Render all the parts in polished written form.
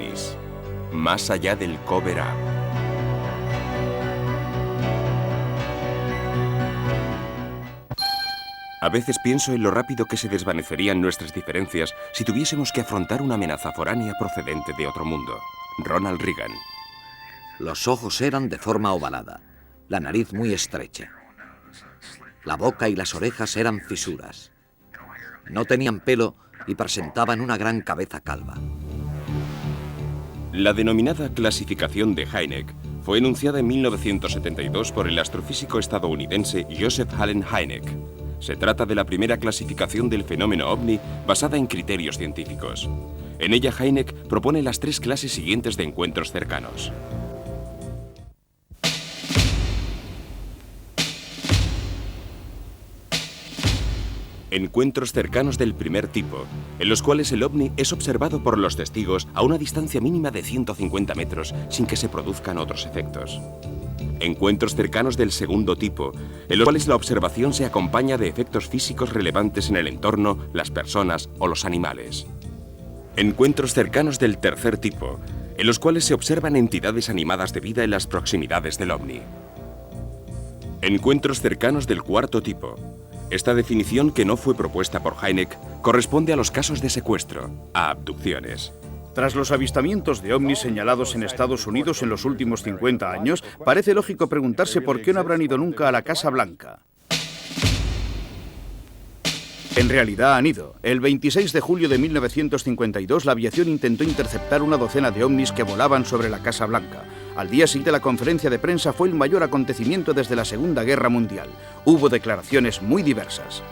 ovnis. Más allá del cover-up. A veces pienso en lo rápido que se desvanecerían nuestras diferencias si tuviésemos que afrontar una amenaza foránea procedente de otro mundo. Ronald Reagan. Los ojos eran de forma ovalada, la nariz muy estrecha. La boca y las orejas eran fisuras. No tenían pelo y presentaban una gran cabeza calva. La denominada clasificación de Hynek fue enunciada en 1972 por el astrofísico estadounidense Joseph Allen Hynek. Se trata de la primera clasificación del fenómeno ovni basada en criterios científicos. En ella, Hynek propone las 3 clases siguientes de encuentros cercanos. Encuentros cercanos del primer tipo, en los cuales el ovni es observado por los testigos a una distancia mínima de 150 metros sin que se produzcan otros efectos. Encuentros cercanos del segundo tipo, en los cuales la observación se acompaña de efectos físicos relevantes en el entorno, las personas o los animales. Encuentros cercanos del tercer tipo, en los cuales se observan entidades animadas de vida en las proximidades del ovni. Encuentros cercanos del cuarto tipo. Esta definición, que no fue propuesta por Hynek, corresponde a los casos de secuestro, a abducciones. Tras los avistamientos de ovnis señalados en Estados Unidos en los últimos 50 años, parece lógico preguntarse por qué no habrán ido nunca a la Casa Blanca. En realidad han ido. El 26 de julio de 1952, la aviación intentó interceptar una docena de ovnis que volaban sobre la Casa Blanca. Al día siguiente, la conferencia de prensa fue el mayor acontecimiento desde la Segunda Guerra Mundial. Hubo declaraciones muy diversas.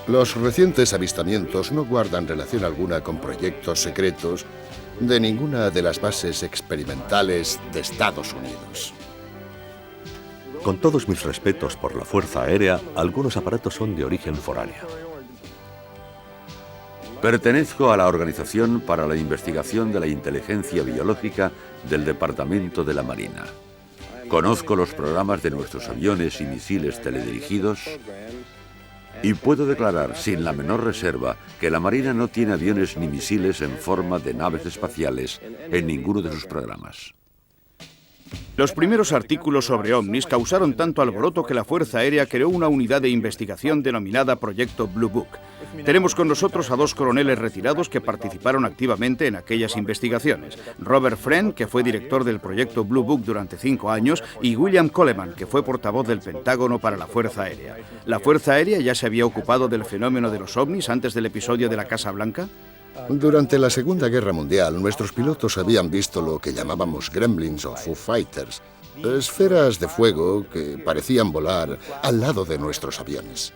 Los recientes avistamientos no guardan relación alguna con proyectos secretos de ninguna de las bases experimentales de Estados Unidos. Con todos mis respetos por la Fuerza Aérea, algunos aparatos son de origen foráneo. Pertenezco a la Organización para la Investigación de la Inteligencia Biológica del Departamento de la Marina. Conozco los programas de nuestros aviones y misiles teledirigidos y puedo declarar sin la menor reserva que la Marina no tiene aviones ni misiles en forma de naves espaciales en ninguno de sus programas. Los primeros artículos sobre ovnis causaron tanto alboroto que la Fuerza Aérea creó una unidad de investigación denominada Proyecto Blue Book. Tenemos con nosotros a 2 coroneles retirados que participaron activamente en aquellas investigaciones. Robert Friend, que fue director del Proyecto Blue Book durante 5 años, y William Coleman, que fue portavoz del Pentágono para la Fuerza Aérea. ¿La Fuerza Aérea ya se había ocupado del fenómeno de los ovnis antes del episodio de la Casa Blanca? Durante la Segunda Guerra Mundial, nuestros pilotos habían visto lo que llamábamos gremlins o Foo Fighters, esferas de fuego que parecían volar al lado de nuestros aviones.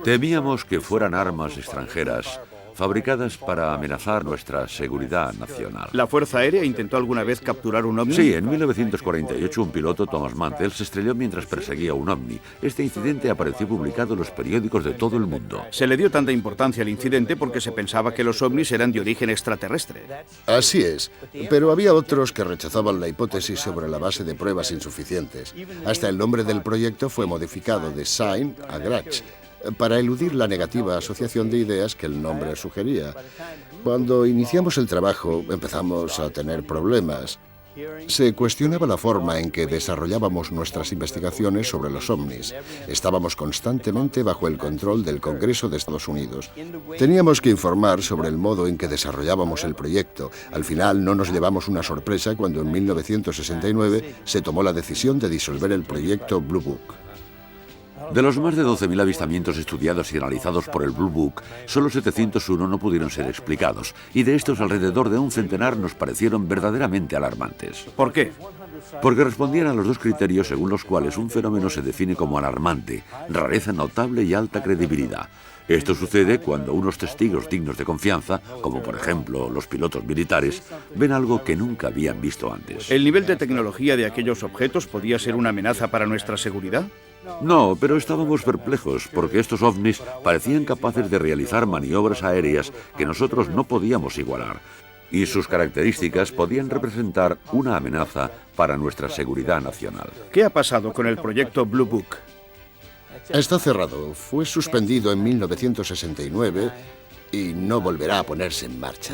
Temíamos que fueran armas extranjeras fabricadas para amenazar nuestra seguridad nacional. ¿La Fuerza Aérea intentó alguna vez capturar un ovni? Sí, en 1948 un piloto, Thomas Mantell, se estrelló mientras perseguía un ovni. Este incidente apareció publicado en los periódicos de todo el mundo. Se le dio tanta importancia al incidente porque se pensaba que los ovnis eran de origen extraterrestre. Así es, pero había otros que rechazaban la hipótesis sobre la base de pruebas insuficientes. Hasta el nombre del proyecto fue modificado de Sign a Grudge, para eludir la negativa asociación de ideas que el nombre sugería. Cuando iniciamos el trabajo, empezamos a tener problemas. Se cuestionaba la forma en que desarrollábamos nuestras investigaciones sobre los ovnis. Estábamos constantemente bajo el control del Congreso de Estados Unidos. Teníamos que informar sobre el modo en que desarrollábamos el proyecto. Al final no nos llevamos una sorpresa cuando en 1969 se tomó la decisión de disolver el proyecto Blue Book. De los más de 12.000 avistamientos estudiados y analizados por el Blue Book, solo 701 no pudieron ser explicados, y de estos alrededor de un centenar nos parecieron verdaderamente alarmantes. ¿Por qué? Porque respondían a los 2 criterios según los cuales un fenómeno se define como alarmante: rareza notable y alta credibilidad. Esto sucede cuando unos testigos dignos de confianza, como por ejemplo los pilotos militares, ven algo que nunca habían visto antes. ¿El nivel de tecnología de aquellos objetos podía ser una amenaza para nuestra seguridad? No, pero estábamos perplejos porque estos ovnis parecían capaces de realizar maniobras aéreas que nosotros no podíamos igualar, y sus características podían representar una amenaza para nuestra seguridad nacional. ¿Qué ha pasado con el proyecto Blue Book? Está cerrado. Fue suspendido en 1969 y no volverá a ponerse en marcha.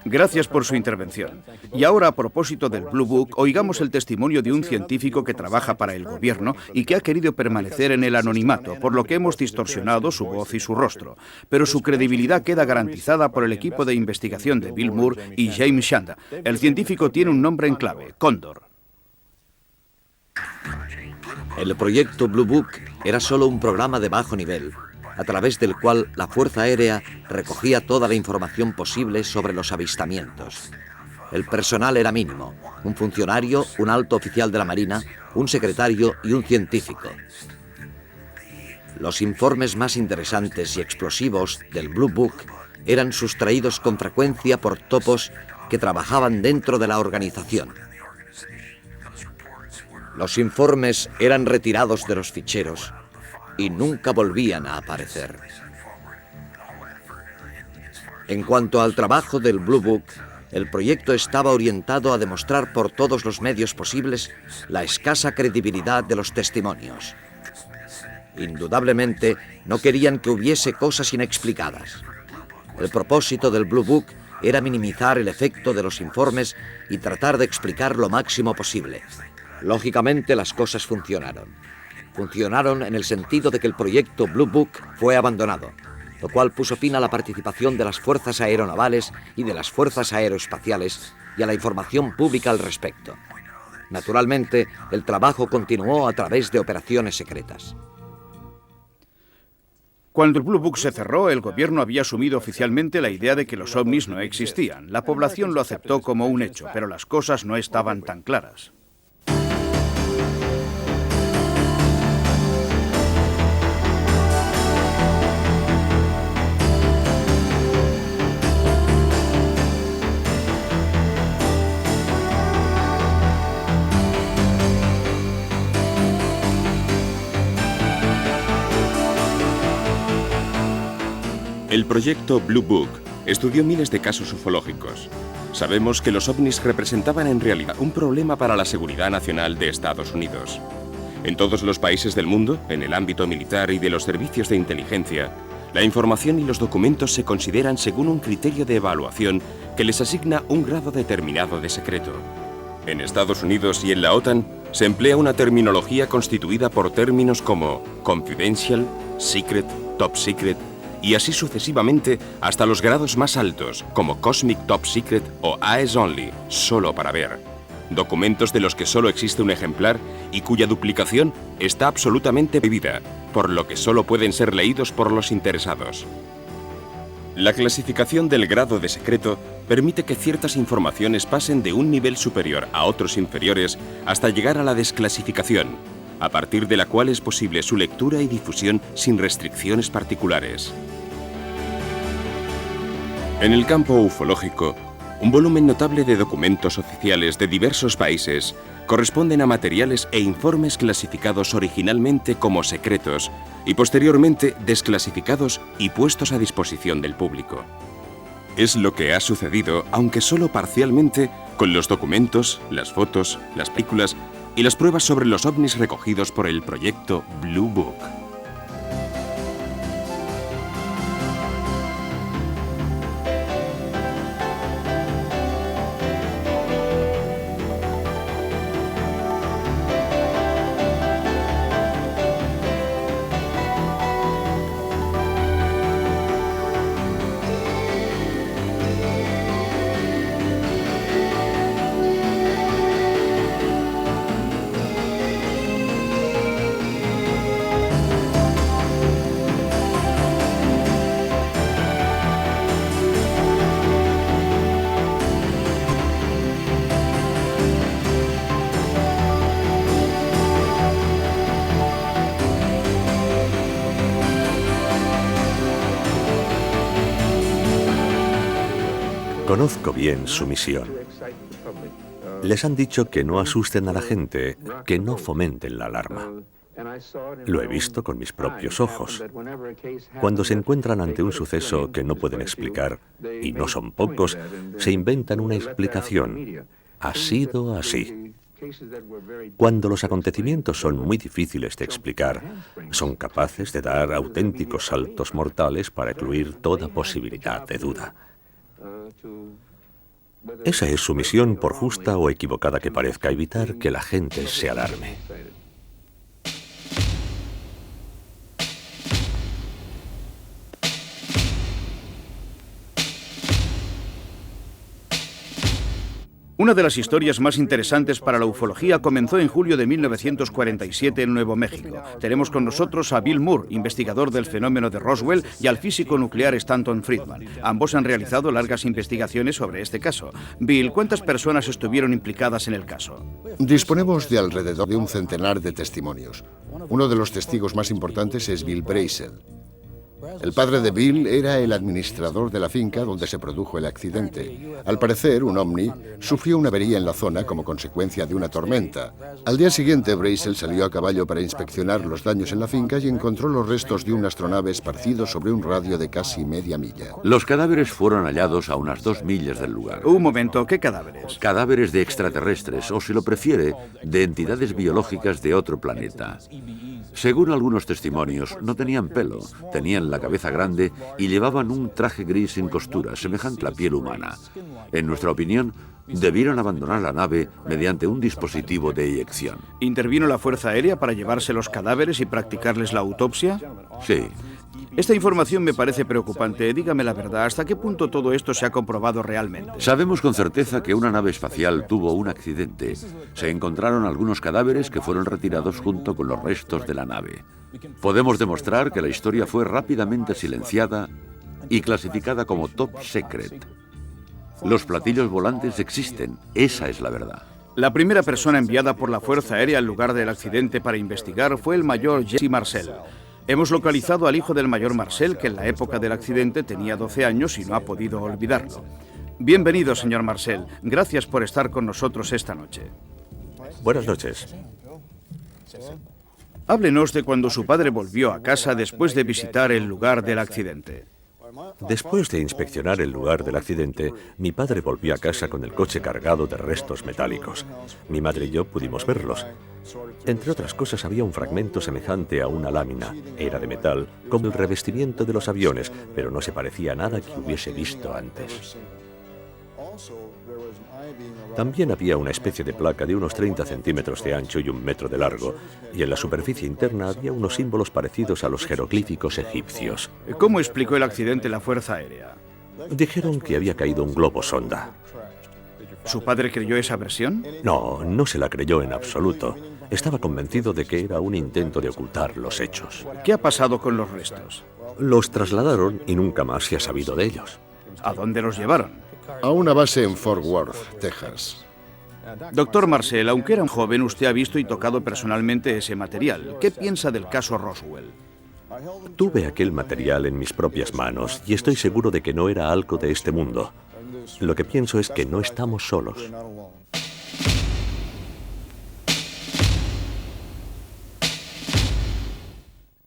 Gracias por su intervención. Y ahora, a propósito del Blue Book, oigamos el testimonio de un científico que trabaja para el gobierno y que ha querido permanecer en el anonimato, por lo que hemos distorsionado su voz y su rostro. Pero su credibilidad queda garantizada por el equipo de investigación de Bill Moore y James Shanda. El científico tiene un nombre en clave, Cóndor. El proyecto Blue Book era solo un programa de bajo nivel, a través del cual la Fuerza Aérea recogía toda la información posible sobre los avistamientos. El personal era mínimo: un funcionario, un alto oficial de la Marina, un secretario y un científico. Los informes más interesantes y explosivos del Blue Book eran sustraídos con frecuencia por topos que trabajaban dentro de la organización. Los informes eran retirados de los ficheros y nunca volvían a aparecer. En cuanto al trabajo del Blue Book, el proyecto estaba orientado a demostrar por todos los medios posibles la escasa credibilidad de los testimonios. Indudablemente, no querían que hubiese cosas inexplicadas. El propósito del Blue Book era minimizar el efecto de los informes y tratar de explicar lo máximo posible. Lógicamente, las cosas funcionaron. Funcionaron en el sentido de que el proyecto Blue Book fue abandonado, lo cual puso fin a la participación de las fuerzas aeronavales y de las fuerzas aeroespaciales y a la información pública al respecto. Naturalmente, el trabajo continuó a través de operaciones secretas. Cuando el Blue Book se cerró, el gobierno había asumido oficialmente la idea de que los ovnis no existían. La población lo aceptó como un hecho, pero las cosas no estaban tan claras. El proyecto Blue Book estudió miles de casos ufológicos. Sabemos que los ovnis representaban en realidad un problema para la seguridad nacional de Estados Unidos. En todos los países del mundo, en el ámbito militar y de los servicios de inteligencia, la información y los documentos se consideran según un criterio de evaluación que les asigna un grado determinado de secreto. En Estados Unidos y en la OTAN se emplea una terminología constituida por términos como confidential, secret, top secret, y así sucesivamente hasta los grados más altos, como Cosmic Top Secret o Eyes Only, solo para ver. Documentos de los que solo existe un ejemplar y cuya duplicación está absolutamente prohibida, por lo que solo pueden ser leídos por los interesados. La clasificación del grado de secreto permite que ciertas informaciones pasen de un nivel superior a otros inferiores hasta llegar a la desclasificación, a partir de la cual es posible su lectura y difusión sin restricciones particulares. En el campo ufológico, un volumen notable de documentos oficiales de diversos países corresponden a materiales e informes clasificados originalmente como secretos y posteriormente desclasificados y puestos a disposición del público. Es lo que ha sucedido, aunque solo parcialmente, con los documentos, las fotos, las películas y las pruebas sobre los ovnis recogidos por el proyecto Blue Book. Conozco bien su misión. Les han dicho que no asusten a la gente, que no fomenten la alarma. Lo he visto con mis propios ojos. Cuando se encuentran ante un suceso que no pueden explicar, y no son pocos, se inventan una explicación. Ha sido así. Cuando los acontecimientos son muy difíciles de explicar, son capaces de dar auténticos saltos mortales para excluir toda posibilidad de duda. Esa es su misión, por justa o equivocada que parezca, evitar que la gente se alarme. Una de las historias más interesantes para la ufología comenzó en julio de 1947 en Nuevo México. Tenemos con nosotros a Bill Moore, investigador del fenómeno de Roswell, y al físico nuclear Stanton Friedman. Ambos han realizado largas investigaciones sobre este caso. Bill, ¿cuántas personas estuvieron implicadas en el caso? Disponemos de alrededor de un centenar de testimonios. Uno de los testigos más importantes es Bill Brazel. El padre de Bill era el administrador de la finca donde se produjo el accidente. Al parecer, un ovni sufrió una avería en la zona como consecuencia de una tormenta. Al día siguiente, Brazel salió a caballo para inspeccionar los daños en la finca y encontró los restos de una astronave esparcidos sobre un radio de casi media milla. Los cadáveres fueron hallados a unas 2 millas del lugar. Un momento, ¿qué cadáveres? Cadáveres de extraterrestres, o si lo prefiere, de entidades biológicas de otro planeta. Según algunos testimonios, no tenían pelo, tenían la cabeza grande y llevaban un traje gris sin costura, semejante a la piel humana. En nuestra opinión, debieron abandonar la nave mediante un dispositivo de eyección. ¿Intervino la Fuerza Aérea para llevarse los cadáveres y practicarles la autopsia? Sí. Esta información me parece preocupante. Dígame la verdad, ¿hasta qué punto todo esto se ha comprobado realmente? Sabemos con certeza que una nave espacial tuvo un accidente. Se encontraron algunos cadáveres que fueron retirados junto con los restos de la nave. Podemos demostrar que la historia fue rápidamente silenciada y clasificada como top secret. Los platillos volantes existen, esa es la verdad. La primera persona enviada por la Fuerza Aérea al lugar del accidente para investigar fue el mayor Jesse Marcel. Hemos localizado al hijo del mayor Marcel, que en la época del accidente tenía 12 años y no ha podido olvidarlo. Bienvenido, señor Marcel. Gracias por estar con nosotros esta noche. Buenas noches. Háblenos de cuando su padre volvió a casa después de visitar el lugar del accidente. Después de inspeccionar el lugar del accidente, mi padre volvió a casa con el coche cargado de restos metálicos. Mi madre y yo pudimos verlos. Entre otras cosas, había un fragmento semejante a una lámina. Era de metal, como el revestimiento de los aviones, pero no se parecía a nada que hubiese visto antes. También había una especie de placa de unos 30 centímetros de ancho y 1 metro de largo, y en la superficie interna había unos símbolos parecidos a los jeroglíficos egipcios. ¿Cómo explicó el accidente la Fuerza Aérea? Dijeron que había caído un globo sonda. ¿Su padre creyó esa versión? No, no se la creyó en absoluto. Estaba convencido de que era un intento de ocultar los hechos. ¿Qué ha pasado con los restos? Los trasladaron y nunca más se ha sabido de ellos. ¿A dónde los llevaron? A una base en Fort Worth, Texas. Doctor Marcel, aunque era un joven, usted ha visto y tocado personalmente ese material. ¿Qué piensa del caso Roswell? Tuve aquel material en mis propias manos y estoy seguro de que no era algo de este mundo. Lo que pienso es que no estamos solos.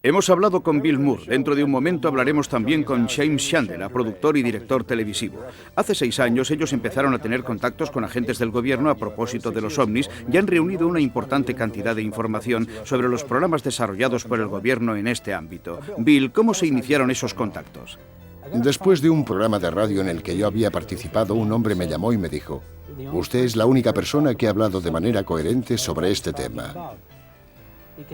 Hemos hablado con Bill Moore. Dentro de un momento hablaremos también con James Chandler, productor y director televisivo. Hace 6 años ellos empezaron a tener contactos con agentes del gobierno a propósito de los ovnis y han reunido una importante cantidad de información sobre los programas desarrollados por el gobierno en este ámbito. Bill, ¿cómo se iniciaron esos contactos? Después de un programa de radio en el que yo había participado, un hombre me llamó y me dijo: «Usted es la única persona que ha hablado de manera coherente sobre este tema».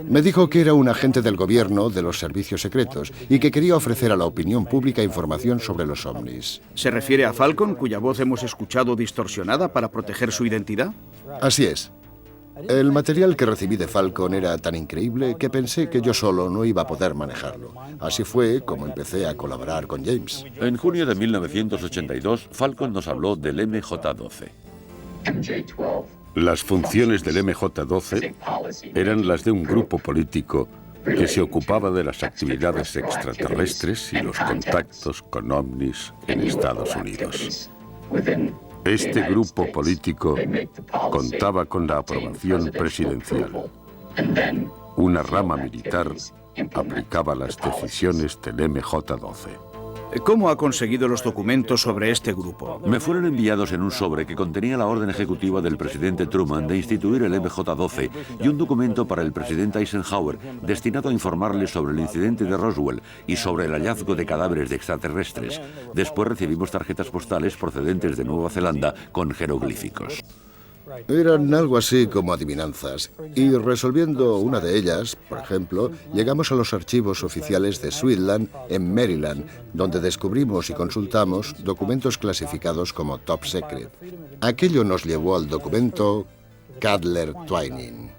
Me dijo que era un agente del gobierno de los servicios secretos y que quería ofrecer a la opinión pública información sobre los ovnis. ¿Se refiere a Falcon, cuya voz hemos escuchado distorsionada para proteger su identidad? Así es. El material que recibí de Falcon era tan increíble que pensé que yo solo no iba a poder manejarlo. Así fue como empecé a colaborar con James. En junio de 1982, Falcon nos habló del MJ-12. Las funciones del MJ-12 eran las de un grupo político que se ocupaba de las actividades extraterrestres y los contactos con ovnis en Estados Unidos. Este grupo político contaba con la aprobación presidencial. Una rama militar aplicaba las decisiones del MJ-12. ¿Cómo ha conseguido los documentos sobre este grupo? Me fueron enviados en un sobre que contenía la orden ejecutiva del presidente Truman de instituir el MJ-12 y un documento para el presidente Eisenhower destinado a informarle sobre el incidente de Roswell y sobre el hallazgo de cadáveres de extraterrestres. Después recibimos tarjetas postales procedentes de Nueva Zelanda con jeroglíficos. Eran algo así como adivinanzas, y resolviendo una de ellas, por ejemplo, llegamos a los archivos oficiales de Sweetland, en Maryland, donde descubrimos y consultamos documentos clasificados como Top Secret. Aquello nos llevó al documento Cutler-Twining.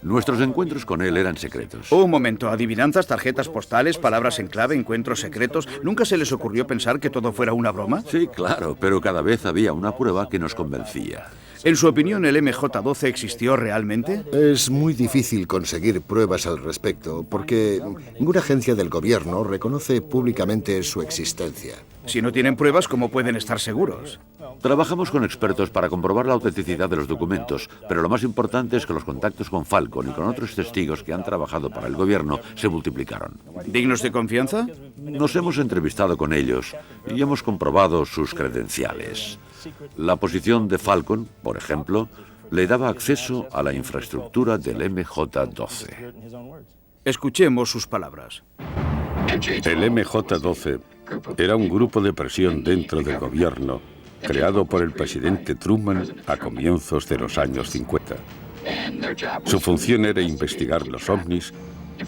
Nuestros encuentros con él eran secretos. Un momento, adivinanzas, tarjetas postales, palabras en clave, encuentros secretos. ¿Nunca se les ocurrió pensar que todo fuera una broma? Sí, claro, pero cada vez había una prueba que nos convencía. En su opinión, ¿el MJ-12 existió realmente? Es muy difícil conseguir pruebas al respecto, porque ninguna agencia del gobierno reconoce públicamente su existencia. Si no tienen pruebas, ¿cómo pueden estar seguros? Trabajamos con expertos para comprobar la autenticidad de los documentos, pero lo más importante es que los contactos con Falcon y con otros testigos que han trabajado para el gobierno se multiplicaron. ¿Dignos de confianza? Nos hemos entrevistado con ellos y hemos comprobado sus credenciales. La posición de Falcon, por ejemplo, le daba acceso a la infraestructura del MJ-12. Escuchemos sus palabras. El MJ-12 era un grupo de presión dentro del gobierno creado por el presidente Truman a comienzos de los años 50. Su función era investigar los ovnis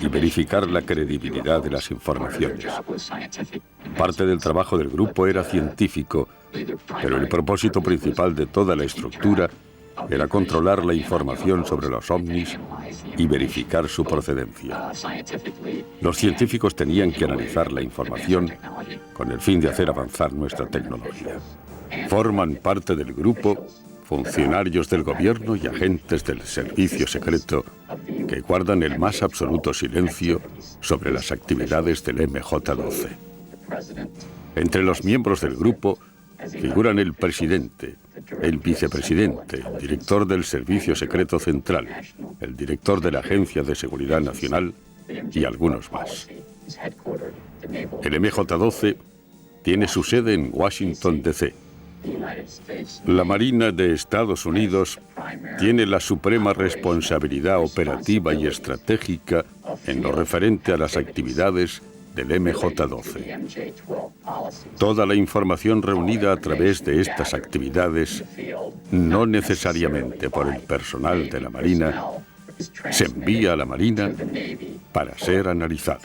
y verificar la credibilidad de las informaciones. Parte del trabajo del grupo era científico, pero el propósito principal de toda la estructura era controlar la información sobre los ovnis y verificar su procedencia. Los científicos tenían que analizar la información con el fin de hacer avanzar nuestra tecnología. Forman parte del grupo funcionarios del gobierno y agentes del servicio secreto que guardan el más absoluto silencio sobre las actividades del MJ-12. Entre los miembros del grupo figuran el presidente, el vicepresidente, el director del Servicio Secreto Central, el director de la Agencia de Seguridad Nacional y algunos más. El MJ-12 tiene su sede en Washington, D.C. La Marina de Estados Unidos tiene la suprema responsabilidad operativa y estratégica en lo referente a las actividades del MJ-12. Toda la información reunida a través de estas actividades, no necesariamente por el personal de la Marina, se envía a la Marina para ser analizada.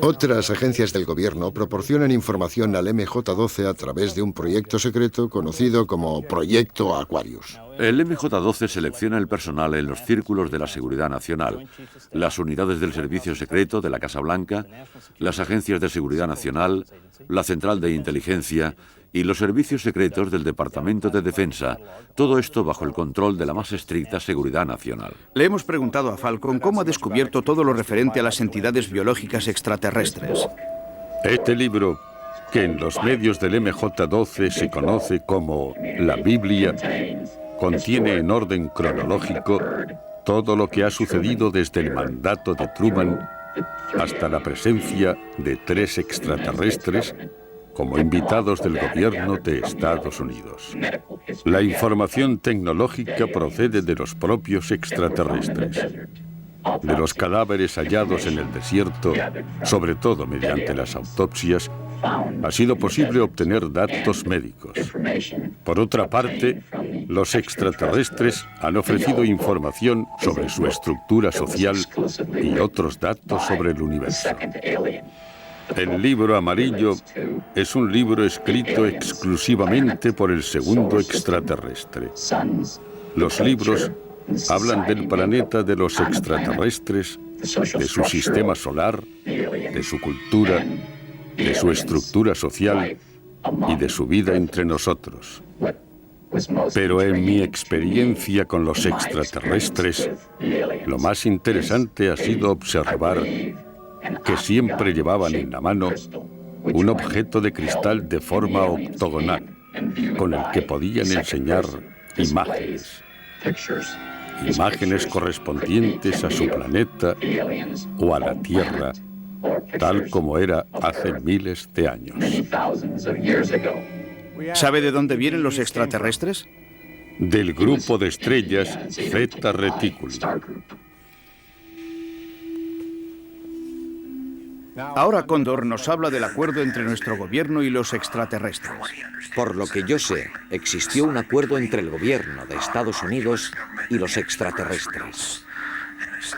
Otras agencias del gobierno proporcionan información al MJ-12 a través de un proyecto secreto conocido como Proyecto Aquarius. El MJ-12 selecciona el personal en los círculos de la seguridad nacional, las unidades del servicio secreto de la Casa Blanca, las agencias de seguridad nacional, la central de inteligencia y los servicios secretos del Departamento de Defensa, todo esto bajo el control de la más estricta seguridad nacional. Le hemos preguntado a Falcon cómo ha descubierto todo lo referente a las entidades biológicas extraterrestres. Este libro, que en los medios del MJ-12 se conoce como la Biblia, contiene en orden cronológico todo lo que ha sucedido desde el mandato de Truman hasta la presencia de 3 extraterrestres como invitados del gobierno de Estados Unidos. La información tecnológica procede de los propios extraterrestres, de los cadáveres hallados en el desierto, sobre todo mediante las autopsias. Ha sido posible obtener datos médicos. Por otra parte, los extraterrestres han ofrecido información sobre su estructura social y otros datos sobre el universo. El libro amarillo es un libro escrito exclusivamente por el segundo extraterrestre. Los libros hablan del planeta de los extraterrestres, de su sistema solar, de su cultura, de su estructura social y de su vida entre nosotros. Pero en mi experiencia con los extraterrestres, lo más interesante ha sido observar que siempre llevaban en la mano un objeto de cristal de forma octogonal, con el que podían enseñar imágenes. Imágenes correspondientes a su planeta o a la Tierra tal como era hace miles de años. ¿Sabe de dónde vienen los extraterrestres? Del grupo de estrellas Zeta Reticuli. Ahora Cóndor nos habla del acuerdo entre nuestro gobierno y los extraterrestres. Por lo que yo sé, existió un acuerdo entre el gobierno de Estados Unidos y los extraterrestres.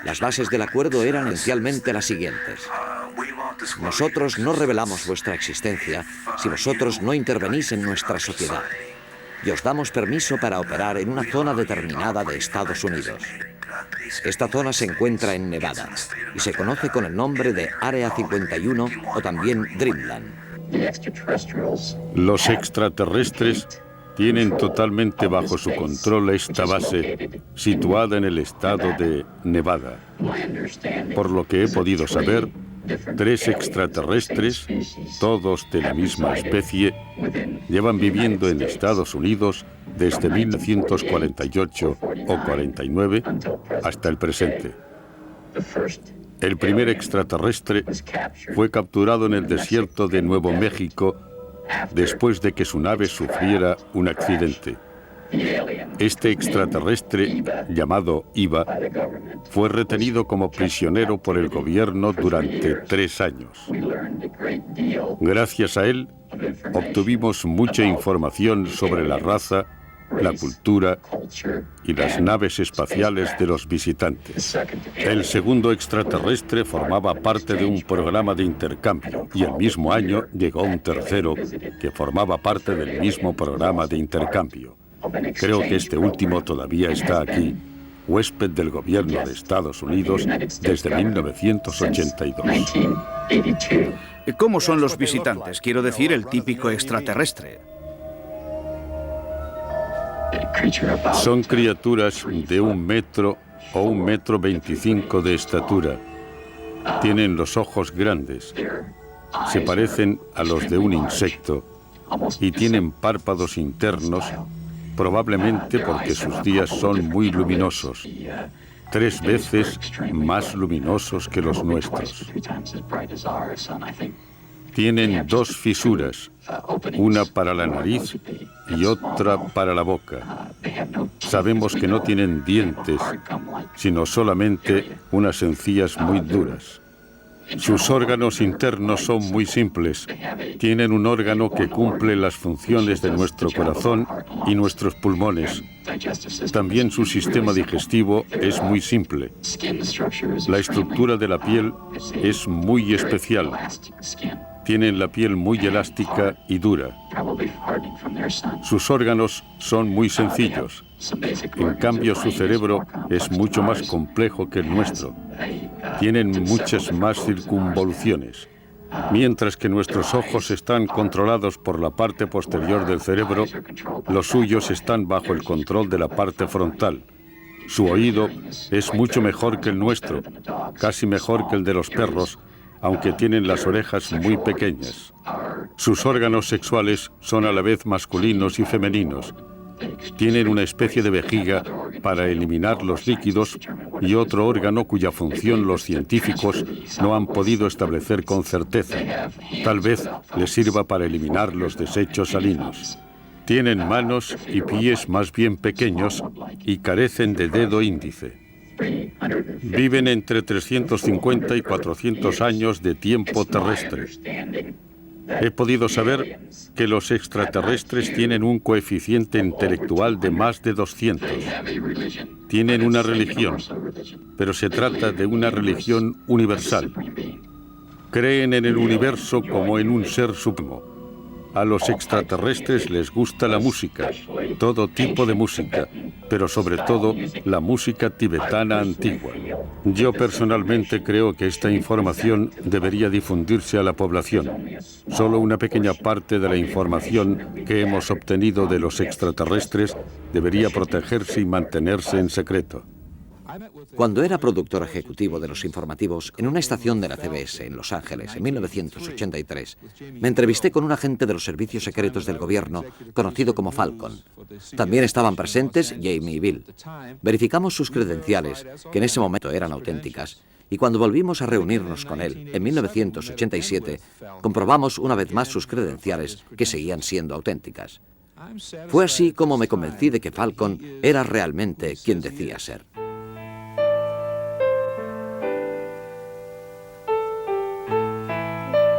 Las bases del acuerdo eran esencialmente las siguientes. Nosotros no revelamos vuestra existencia si vosotros no intervenís en nuestra sociedad. Y os damos permiso para operar en una zona determinada de Estados Unidos. Esta zona se encuentra en Nevada y se conoce con el nombre de Área 51 o también Dreamland. Los extraterrestres tienen totalmente bajo su control esta base situada en el estado de Nevada. Por lo que he podido saber, 3 extraterrestres, todos de la misma especie, llevan viviendo en Estados Unidos desde 1948 o 49 hasta el presente. El primer extraterrestre fue capturado en el desierto de Nuevo México después de que su nave sufriera un accidente. Este extraterrestre, llamado Iva, fue retenido como prisionero por el gobierno durante 3 años. Gracias a él, obtuvimos mucha información sobre la raza, la cultura y las naves espaciales de los visitantes. El segundo extraterrestre formaba parte de un programa de intercambio y el mismo año llegó un tercero que formaba parte del mismo programa de intercambio. Creo que este último todavía está aquí, huésped del gobierno de Estados Unidos desde 1982. ¿Cómo son los visitantes? Quiero decir, el típico extraterrestre. Son criaturas de 1 metro o 1,25 metros de estatura. Tienen los ojos grandes, se parecen a los de un insecto y tienen párpados internos, probablemente porque sus días son muy luminosos, 3 veces más luminosos que los nuestros. Tienen 2 fisuras, una para la nariz y otra para la boca. Sabemos que no tienen dientes, sino solamente unas encías muy duras. Sus órganos internos son muy simples. Tienen un órgano que cumple las funciones de nuestro corazón y nuestros pulmones. También su sistema digestivo es muy simple. La estructura de la piel es muy especial. Tienen la piel muy elástica y dura. Sus órganos son muy sencillos. En cambio, su cerebro es mucho más complejo que el nuestro. Tienen muchas más circunvoluciones. Mientras que nuestros ojos están controlados por la parte posterior del cerebro, los suyos están bajo el control de la parte frontal. Su oído es mucho mejor que el nuestro, casi mejor que el de los perros, aunque tienen las orejas muy pequeñas. Sus órganos sexuales son a la vez masculinos y femeninos. Tienen una especie de vejiga para eliminar los líquidos y otro órgano cuya función los científicos no han podido establecer con certeza. Tal vez les sirva para eliminar los desechos salinos. Tienen manos y pies más bien pequeños y carecen de dedo índice. Viven entre 350 y 400 años de tiempo terrestre. He podido saber que los extraterrestres tienen un coeficiente intelectual de más de 200. Tienen una religión, pero se trata de una religión universal. Creen en el universo como en un ser supremo. A los extraterrestres les gusta la música, todo tipo de música, pero sobre todo la música tibetana antigua. Yo personalmente creo que esta información debería difundirse a la población. Solo una pequeña parte de la información que hemos obtenido de los extraterrestres debería protegerse y mantenerse en secreto. Cuando era productor ejecutivo de los informativos en una estación de la CBS en Los Ángeles en 1983, me entrevisté con un agente de los servicios secretos del gobierno conocido como Falcon. También estaban presentes Jamie y Bill. Verificamos sus credenciales, que en ese momento eran auténticas, Y cuando volvimos a reunirnos con él en 1987, comprobamos una vez más sus credenciales, que seguían siendo auténticas. Fue así como me convencí de que Falcon era realmente quien decía ser.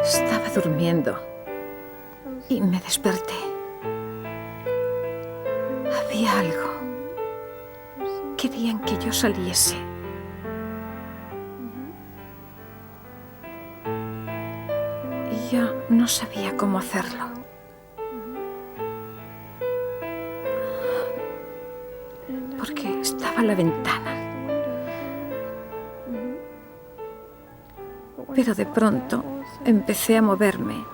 Estaba durmiendo y me desperté. Había algo. Querían que yo saliese. Y yo no sabía cómo hacerlo. Porque estaba a la ventana. Pero de pronto empecé a moverme.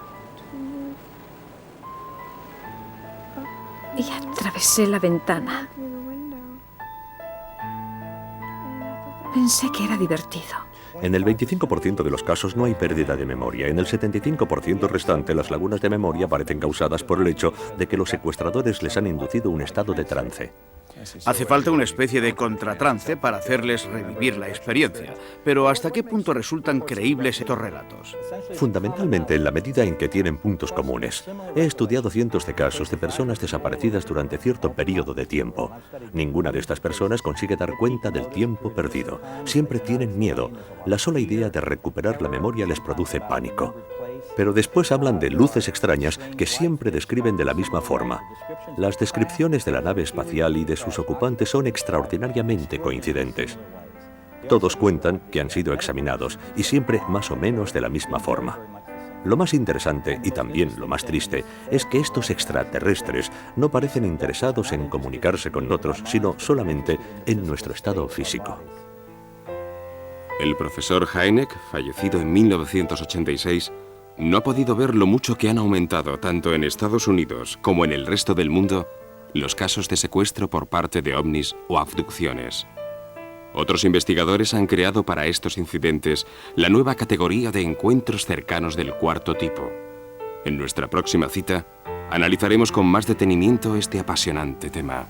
Y atravesé la ventana. Pensé que era divertido. En el 25% de los casos no hay pérdida de memoria. En el 75% restante, las lagunas de memoria parecen causadas por el hecho de que los secuestradores les han inducido un estado de trance. Hace falta una especie de contratrance para hacerles revivir la experiencia. Pero ¿hasta qué punto resultan creíbles estos relatos? Fundamentalmente en la medida en que tienen puntos comunes. He estudiado cientos de casos de personas desaparecidas durante cierto periodo de tiempo. Ninguna de estas personas consigue dar cuenta del tiempo perdido. Siempre tienen miedo. La sola idea de recuperar la memoria les produce pánico. Pero después hablan de luces extrañas que siempre describen de la misma forma. Las descripciones de la nave espacial y de sus ocupantes son extraordinariamente coincidentes. Todos cuentan que han sido examinados y siempre más o menos de la misma forma. Lo más interesante y también lo más triste es que estos extraterrestres no parecen interesados en comunicarse con nosotros, sino solamente en nuestro estado físico. El profesor Hynek, fallecido en 1986, no ha podido ver lo mucho que han aumentado, tanto en Estados Unidos como en el resto del mundo, los casos de secuestro por parte de ovnis o abducciones. Otros investigadores han creado para estos incidentes la nueva categoría de encuentros cercanos del cuarto tipo. En nuestra próxima cita, analizaremos con más detenimiento este apasionante tema.